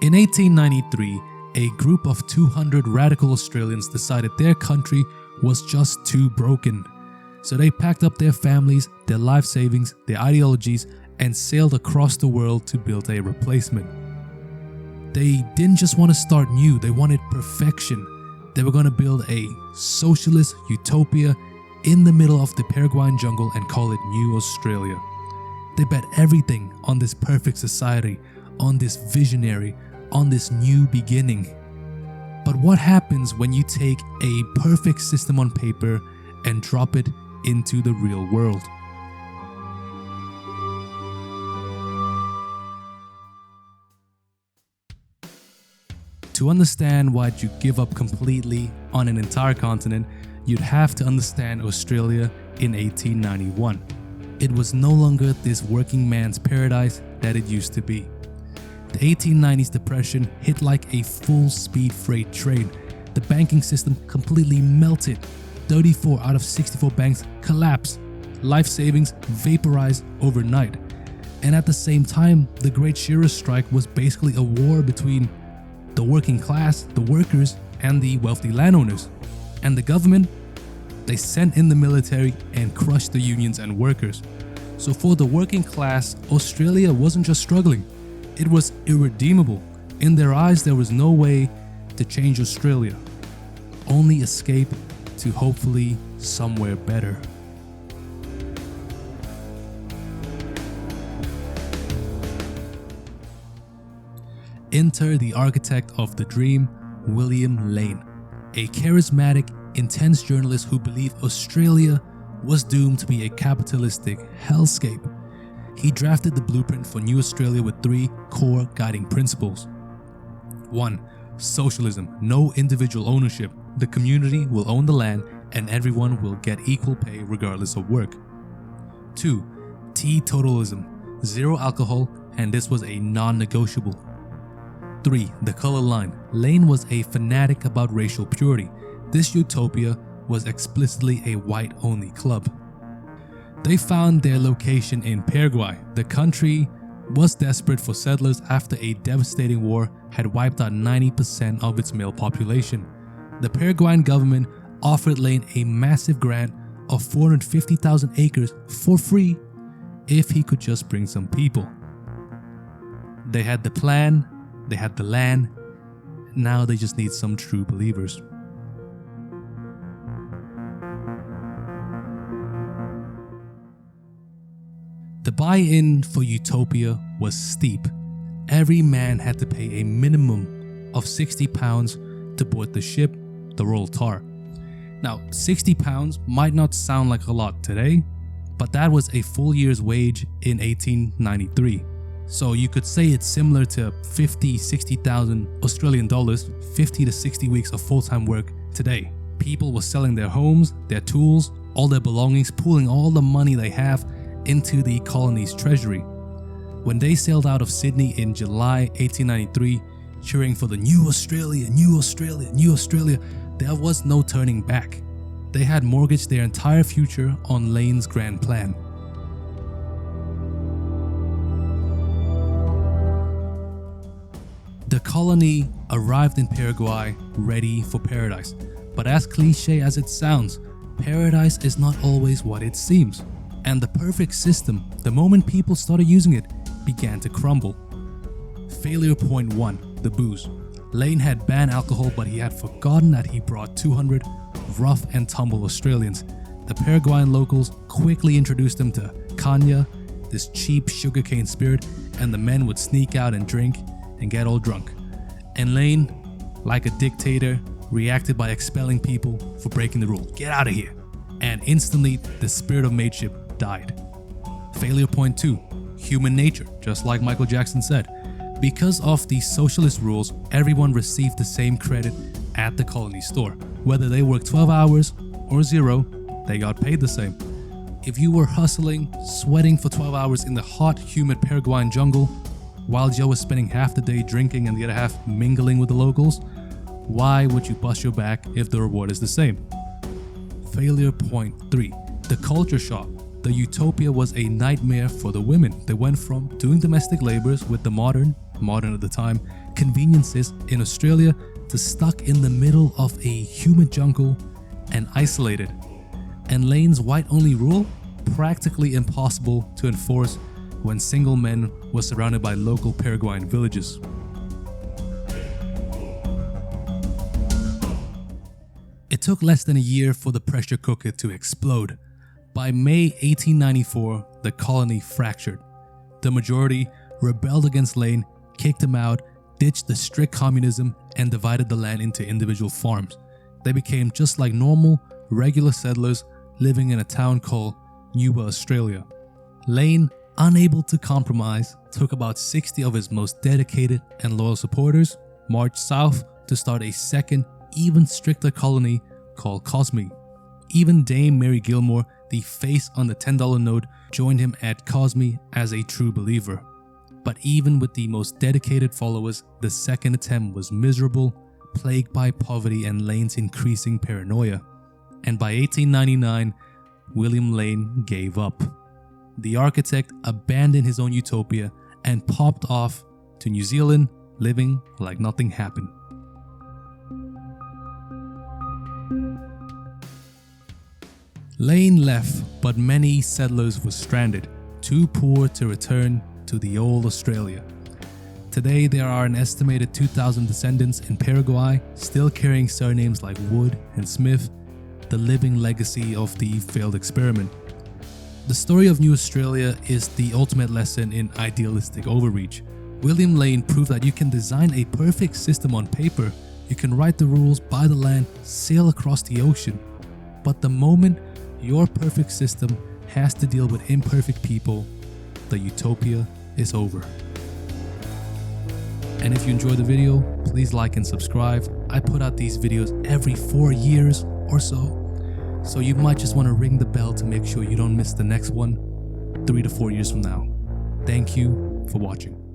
In 1893, a group of 200 radical Australians decided their country was just too broken. So they packed up their families, their life savings, their ideologies, and sailed across the world to build a replacement. They didn't just want to start new, they wanted perfection. They were going to build a socialist utopia in the middle of the Paraguayan jungle and call it New Australia. They bet everything on this perfect society, on this visionary, on this new beginning. But what happens when you take a perfect system on paper and drop it into the real world? To understand why you give up completely on an entire continent, you'd have to understand Australia in 1891. It was no longer this working man's paradise that it used to be. The 1890s depression hit like a full-speed freight train. The banking system completely melted. 34 out of 64 banks collapsed. Life savings vaporized overnight. And at the same time, the Great Shearers' Strike was basically a war between the working class, the workers, and the wealthy landowners. And the government, they sent in the military and crushed the unions and workers. So for the working class, Australia wasn't just struggling, it was irredeemable. In their eyes, there was no way to change Australia, only escape to hopefully somewhere better. Enter the architect of the dream, William Lane, a charismatic, intense journalist who believed Australia was doomed to be a capitalistic hellscape. He drafted the blueprint for New Australia with 3 core guiding principles. 1. Socialism, no individual ownership. The community will own the land and everyone will get equal pay regardless of work. 2. Teetotalism, 0 alcohol, and this was a non-negotiable. 3. The color line. Lane was a fanatic about racial purity. This utopia was explicitly a white-only club. They found their location in Paraguay. The country was desperate for settlers after a devastating war had wiped out 90% of its male population. The Paraguayan government offered Lane a massive grant of 450,000 acres for free if he could just bring some people. They had the plan, they had the land, now they just need some true believers. The buy-in for Utopia was steep. Every man had to pay a minimum of £60 to board the ship, the Royal Tar. Now, £60 might not sound like a lot today, but that was a full year's wage in 1893. So you could say it's similar to 60,000 Australian dollars, 50 to 60 weeks of full-time work today. People were selling their homes, their tools, all their belongings, pooling all the money they have into the colony's treasury. When they sailed out of Sydney in July 1893, cheering for the New Australia, New Australia, New Australia, there was no turning back. They had mortgaged their entire future on Lane's grand plan. The colony arrived in Paraguay ready for paradise. But as cliche as it sounds, paradise is not always what it seems. And the perfect system, the moment people started using it, began to crumble. Failure point 1, the booze. Lane had banned alcohol, but he had forgotten that he brought 200 rough and tumble Australians. The Paraguayan locals quickly introduced them to caña, this cheap sugarcane spirit, and the men would sneak out and drink and get all drunk. And Lane, like a dictator, reacted by expelling people for breaking the rule. Get out of here! And instantly, the spirit of mateship died. Failure point 2, human nature, just like Michael Jackson said. Because of the socialist rules, everyone received the same credit at the colony store. Whether they worked 12 hours or 0, they got paid the same. If you were hustling, sweating for 12 hours in the hot, humid Paraguayan jungle, while Joe was spending half the day drinking and the other half mingling with the locals, why would you bust your back if the reward is the same? Failure point 3, the culture shock. The utopia was a nightmare for the women. They went from doing domestic labors with the modern modern at the time, conveniences in Australia to stuck in the middle of a humid jungle and isolated. And Lane's white-only rule, practically impossible to enforce when single men were surrounded by local Paraguayan villages. It took less than a year for the pressure cooker to explode. By May 1894, the colony fractured. The majority rebelled against Lane, kicked him out, ditched the strict communism, and divided the land into individual farms. They became just like normal, regular settlers living in a town called New Australia. Lane, unable to compromise, took about 60 of his most dedicated and loyal supporters, marched south to start a second, even stricter colony called Cosme. Even Dame Mary Gilmore, the face on the $10 note, joined him at Cosme as a true believer. But even with the most dedicated followers, the second attempt was miserable, plagued by poverty and Lane's increasing paranoia. And by 1899, William Lane gave up. The architect abandoned his own utopia and popped off to New Zealand, living like nothing happened. Lane left, but many settlers were stranded, too poor to return to the old Australia. Today, there are an estimated 2,000 descendants in Paraguay, still carrying surnames like Wood and Smith, the living legacy of the failed experiment. The story of New Australia is the ultimate lesson in idealistic overreach. William Lane proved that you can design a perfect system on paper, you can write the rules, buy the land, sail across the ocean. But the moment your perfect system has to deal with imperfect people, the utopia is over. And if you enjoyed the video, please like and subscribe. I put out these videos every 4 years or so you might just want to ring the bell to make sure you don't miss the next one 3 to 4 years from now. Thank you for watching.